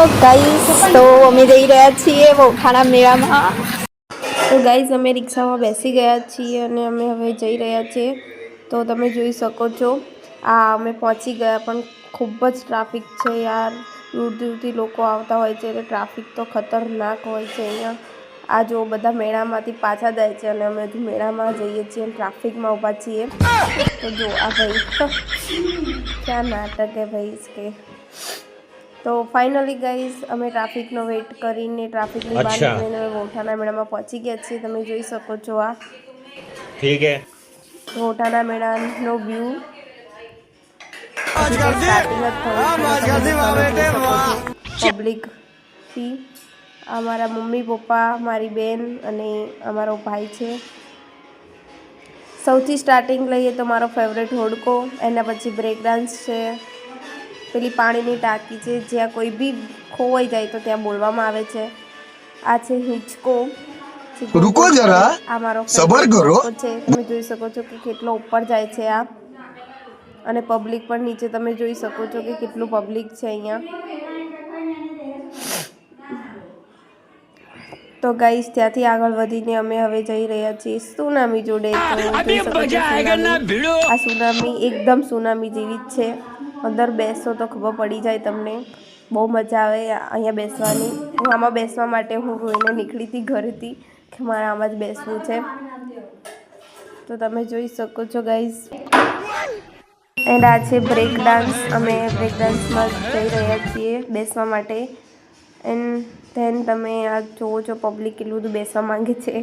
Guys તો અમે જઈ રહ્યા છીએ વૌઠાના મેળામાં। તો ગાઈસ અમે રિક્ષામાં બેસી ગયા છીએ અને અમે હવે જઈ રહ્યા છીએ। તો તમે જોઈ શકો છો આ અમે પહોંચી ગયા, પણ ખૂબ જ ટ્રાફિક છે યાર। દૂર દૂરથી લોકો આવતા હોય છે એટલે ટ્રાફિક તો ખતરનાક હોય છે અહીંયા। આ જો બધા મેળામાંથી પાછા જાય છે અને અમે હજુ મેળામાં જઈએ છીએ અને ટ્રાફિકમાં ઊભા છીએ। તો જો આ ભાઈ क्या नाटक है भाई इसके। तो फाइनली गाइस અમે ટ્રાફિકનો વેઇટ કરીને ટ્રાફિકની બહાર નીકળીને વૌઠાના મેળામાં પહોંચી ગયા છીએ। તમે જોઈ શકો છો આ ठीक है વૌઠાના મેળાનો વ્યૂ સ્ટાર્ટિંગ જ થયું। પબ્લિકથી આ મારા મમ્મી પપ્પા, મારી બેન અને અમારો ભાઈ છે। સૌથી સ્ટાર્ટિંગ લઈએ તો મારો ફેવરેટ હોડકો, એના પછી બ્રેક ડાન્સ છે, પેલી પાણીની ટાંકી છે જ્યાં કોઈ બી ખોવાઈ જાય તો ત્યાં બોલવામાં આવે છે। આ છે હિંચકો, रुको जरा આ મારો सबर करो। છે। તમે જોઈ શકો છો કે કેટલો ઉપર જાય છે આ, અને પબ્લિક પણ નીચે તમે જોઈ શકો છો કે કેટલું પબ્લિક છે અહીંયા। તો ગાઈસ ત્યાંથી આગળ વધીને અમે હવે જઈ રહ્યા છીએ સુનામી જોડે। તો જોઈ શકો છો આ સુનામી એકદમ સુનામી જેવી જ છે। અંદર બેસો તો ખબર પડી જાય તમને, બહુ મજા આવે અહીંયા બેસવાની। હું આમાં બેસવા માટે હું રોઈને નીકળી હતી ઘરેથી કે મારે આમાં જ બેસવું છે। તો તમે જોઈ શકો છો ગાઈસ। એન્ડ આ છે બ્રેક ડાન્સ, અમે બ્રેક ડાન્સમાં જઈ રહ્યા છીએ બેસવા માટે। એન્ડ ધેન તમે આ જોવો છો પબ્લિક કેટલું બધું બેસવા માંગે છે।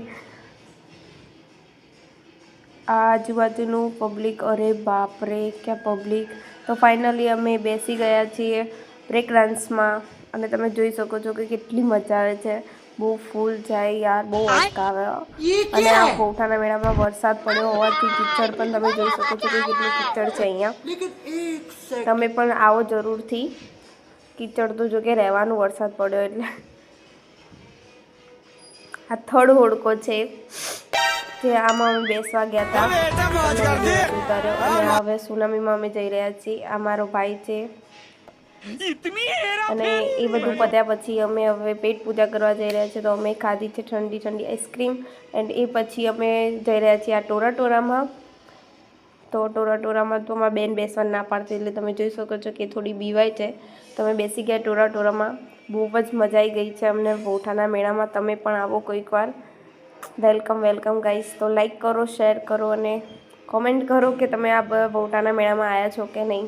આ આજુબાજુનું પબ્લિક, અરે બાપરે ક્યાં પબ્લિક। તો ફાઇનલી અમે બેસી ગયા છીએ બ્રેક ડાન્સમાં અને તમે જોઈ શકો છો કે કેટલી મજા આવે છે। બહુ ફૂલ જાય યાર, બહુ મજા આવે। અને આ વૌઠાના મેળામાં વરસાદ પડ્યો હોવાથી કિચડ પણ તમે જોઈ શકો છો કે કેટલું કિચડ છે અહીંયા। તમે પણ આવો જરૂરથી। કિચડ તો જો કે રહેવાનું, વરસાદ પડ્યો એટલે। આ થર્ડ હોડકો છે જે આમાં અમે બેસવા ગયા હતા અને ઉતાર્યો, અને હવે સુનામીમાં અમે જઈ રહ્યા છીએ। આ મારો ભાઈ છે અને એ બધું પત્યા પછી અમે હવે પેટ પૂજા કરવા જઈ રહ્યા છીએ। તો અમે ખાધી છે ઠંડી ઠંડી આઈસ્ક્રીમ, એન્ડ એ પછી અમે જઈ રહ્યા છીએ આ ટોરા ટોરામાં। તો ટોરા ટોરામાં તો મારા બેન બેસવા ના પાડતી એટલે તમે જોઈ શકો છો કે થોડી બીવાય છે। તમે બેસી ગયા ટોરા ટોરામાં, બહુ જ મજા આવી ગઈ છે અમને વૌઠાના મેળામાં। તમે પણ આવો કોઈક વાર। Welcome welcome guys. તો લાઈક કરો, શેર કરો અને કોમેન્ટ કરો કે તમે આ વૌઠાના મેળામાં આવ્યા છો કે નહીં।